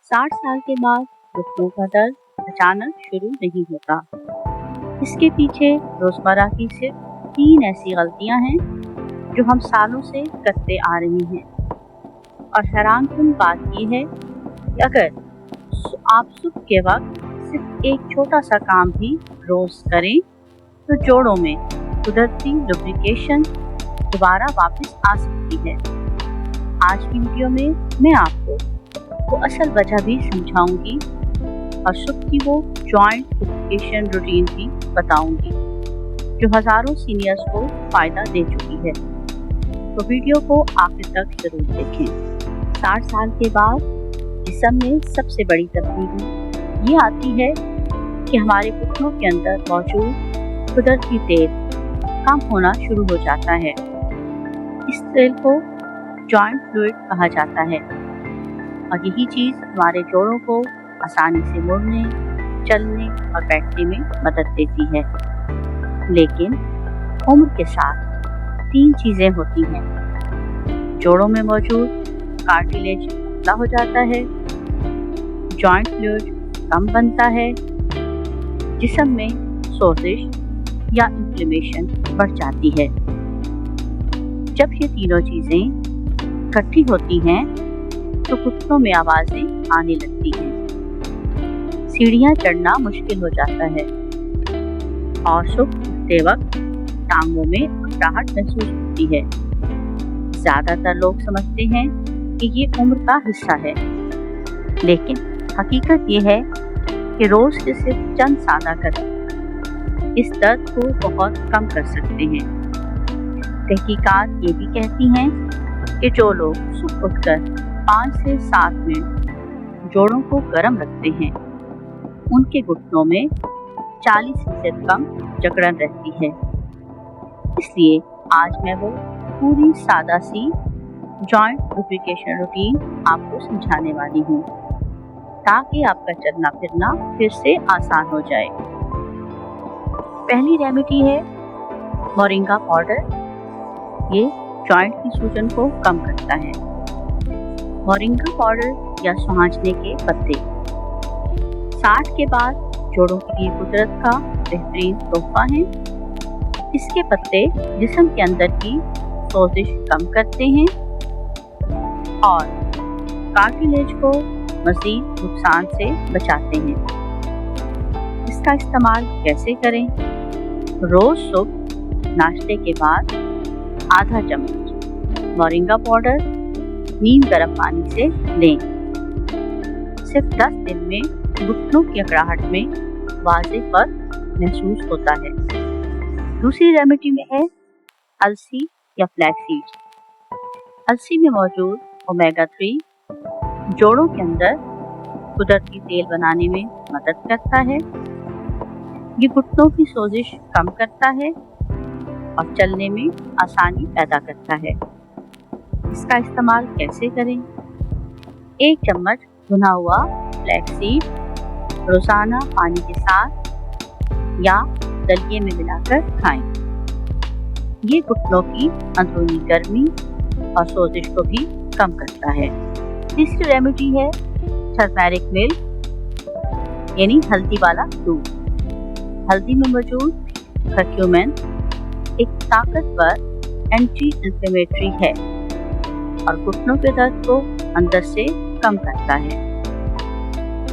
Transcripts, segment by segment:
60 साल के बाद घुटनों का दर्द अचानक शुरू नहीं होता। इसके पीछे रोजमर्रा की सिर्फ 3 ऐसी गलतियां हैं जो हम सालों से करते आ रहे हैं। और हैरानकुन बात यह है कि अगर आप सुबह के वक्त सिर्फ एक छोटा सा काम भी रोज करें तो जोड़ों में कुदरती लुब्रिकेशन दोबारा वापस आ सकती है। आज की वीडियो में मैं आपको वो असल वजह भी समझाऊंगी और सुबह की वो जॉइंट लुब्रिकेशन रूटीन भी बताऊंगी जो हजारों सीनियर्स को फायदा दे चुकी है। तो वीडियो को आखिर तक जरूर देखें। 60 साल के बाद जिस्म में सबसे बड़ी तब्दीली ये आती है कि हमारे घुटनों के अंदर मौजूद कुदरती तेल कम होना शुरू हो जाता है। इस तेल को जॉइंट फ्लूइड कहा जाता है और यही चीज़ हमारे जोड़ों को आसानी से मुड़ने, चलने और बैठने में मदद देती है। लेकिन उम्र के साथ 3 चीज़ें होती हैं। जोड़ों में मौजूद कार्टिलेज पतला हो जाता है, जॉइंट फ्लूइड कम बनता है, जिस्म में सोजिश या इन्फ्लेमेशन बढ़ जाती है। जब ये तीनों चीज़ें इकट्ठी होती हैं तो घुटनों में आवाज़ें आने लगती हैं, सीढ़ियाँ चढ़ना मुश्किल हो जाता है और सुबह उठते वक्त टांगों में अकड़ाहट महसूस होती है। ज़्यादातर लोग समझते हैं कि ये उम्र का हिस्सा है, लेकिन हकीकत ये है कि रोज़ के सिर्फ चंद सादा कदम इस दर्द को बहुत कम कर सकते हैं। तहकीकात ये भी कहती हैं कि जो लोग सुबह उठकर 5 से 7 मिनट जोड़ों को गर्म रखते हैं उनके घुटनों में 40% कम जकड़न रहती है। इसलिए आज मैं वो पूरी सादा सी जॉइंट लुब्रिकेशन रूटीन आपको समझाने वाली हूँ ताकि आपका चलना फिरना फिर से आसान हो जाए। पहली रेमेडी है मोरिंगा पाउडर। ये जॉइंट की सूजन को कम करता है। मोरिंगा पाउडर या सुहांजने के पत्ते 60 के बाद जोड़ों के लिए कुदरत का बेहतरीन तोहफा है। इसके पत्ते जिस्म के अंदर की सोजिश कम करते हैं और कार्टिलेज को मज़ीद नुकसान से बचाते हैं। इसका इस्तेमाल कैसे करें? रोज सुबह नाश्ते के बाद आधा चम्मच मोरिंगा पाउडर नीम गर्म पानी से लें। सिर्फ 10 दिन में घुटनों की अकड़ाहट में वाज़ेह फर्क महसूस होता है। दूसरी रेमेडी में है अलसी या फ्लैक्स। अलसी में मौजूद ओमेगा 3 जोड़ों के अंदर कुदरती तेल बनाने में मदद करता है। ये घुटनों की सोजिश कम करता है और चलने में आसानी पैदा करता है। इसका इस्तेमाल कैसे करें? 1 चम्मच भुना हुआ फ्लैक्स सीड रोजाना पानी के साथ या दलिए में मिलाकर खाएं। ये घुटनों की अंदरूनी गर्मी और सोजिश को भी कम करता है। तीसरी रेमेडी है टर्मेरिक मिल्क यानी हल्दी वाला दूध। हल्दी में मौजूद कर्क्यूमिन एक ताकतवर एंटी इंफ्लेमेटरी है और घुटनों के दर्द को अंदर से कम करता है।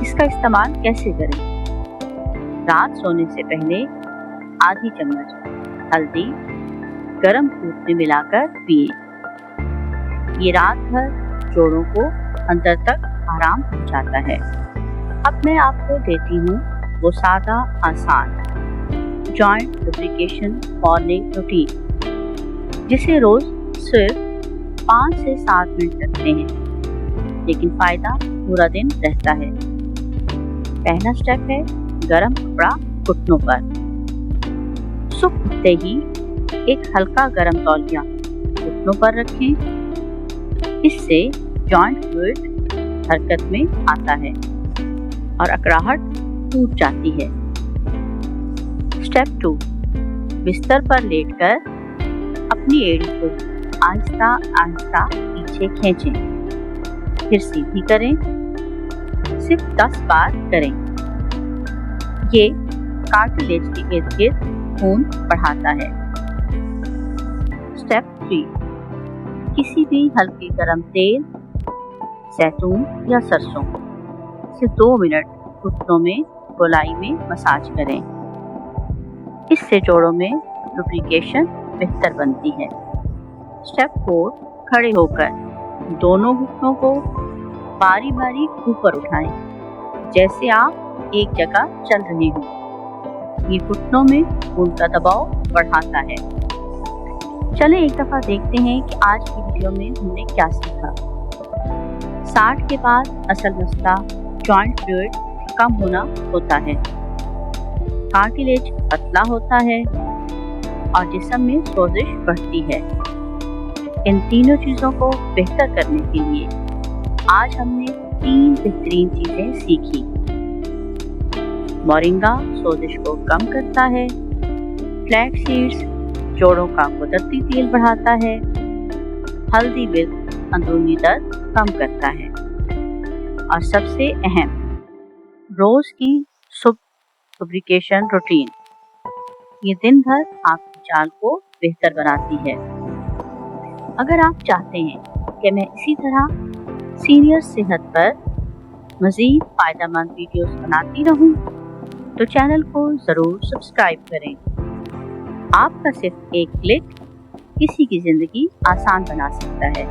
इसका इस्तेमाल कैसे करें? रात सोने से पहले आधी चम्मच हल्दी गर्म दूध में मिलाकर पिए। ये रात भर जोड़ों को अंदर तक आराम पहुंचाता है। अब मैं आपको देती हूँ वो सादा आसान जॉइंट लुब्रिकेशन मॉर्निंग रूटीन जिसे रोज सिर्फ 5 से 7 मिनट लगते हैं, लेकिन फायदा पूरा दिन रहता है। पहला स्टेप है गरम कपड़ा घुटनों पर। सुबह उठते ही एक हल्का गरम तौलिया घुटनों पर रखें। इससे जॉइंट फ्लूइड हरकत में आता है और अकड़ाहट टूट जाती है। स्टेप 2 बिस्तर पर लेटकर अपनी एड़ी को आहिस्ता आहिस्ता पीछे खींचें, फिर सीधी करें सिर्फ 10 बार करें। ये कार्टिलेज के इर्द गिर्द खून बढ़ाता है। स्टेप 3, किसी भी हल्के गरम तेल, जैतून या सरसों से 2 मिनट घुटनों में गोलाई में मसाज करें। इससे जोड़ों में लुब्रिकेशन बेहतर बनती है। स्टेप 4, खड़े होकर दोनों घुटनों को बारी बारी ऊपर उठाएं, जैसे आप एक जगह चल रहे हों। ये घुटनों में खून का दबाव बढ़ाता है। चलें एक दफा देखते हैं कि आज की वीडियो में हमने क्या सीखा। 60 के बाद असल मसला जॉइंट फ्लूइड कम होना होता है, कार्टिलेज पतला होता है और जिस्म में सोजिश बढ़ती है। इन तीनों चीज़ों को बेहतर करने के लिए आज हमने 3 बेहतरीन चीज़ें सीखी। मोरिंगा सोजिश को कम करता है, फ्लैक्स सीड्स जोड़ों का कुदरती तेल बढ़ाता है, हल्दी मिर्च अंदरूनी दर्द कम करता है और सबसे अहम रोज की सुबह लुब्रिकेशन रूटीन ये दिन भर आपकी चाल को बेहतर बनाती है। अगर आप चाहते हैं कि मैं इसी तरह सीनियर सेहत पर मज़ीद फ़ायदेमंद वीडियोस बनाती रहूं, तो चैनल को ज़रूर सब्सक्राइब करें। आपका सिर्फ एक क्लिक किसी की ज़िंदगी आसान बना सकता है।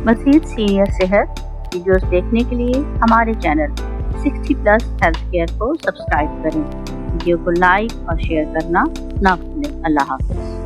मज़ीद सीनियर सेहत वीडियोस देखने के लिए हमारे चैनल 60+ हेल्थ केयर को सब्सक्राइब करें। वीडियो को लाइक और शेयर करना ना भूलें। अल्लाह हाफ़िज़।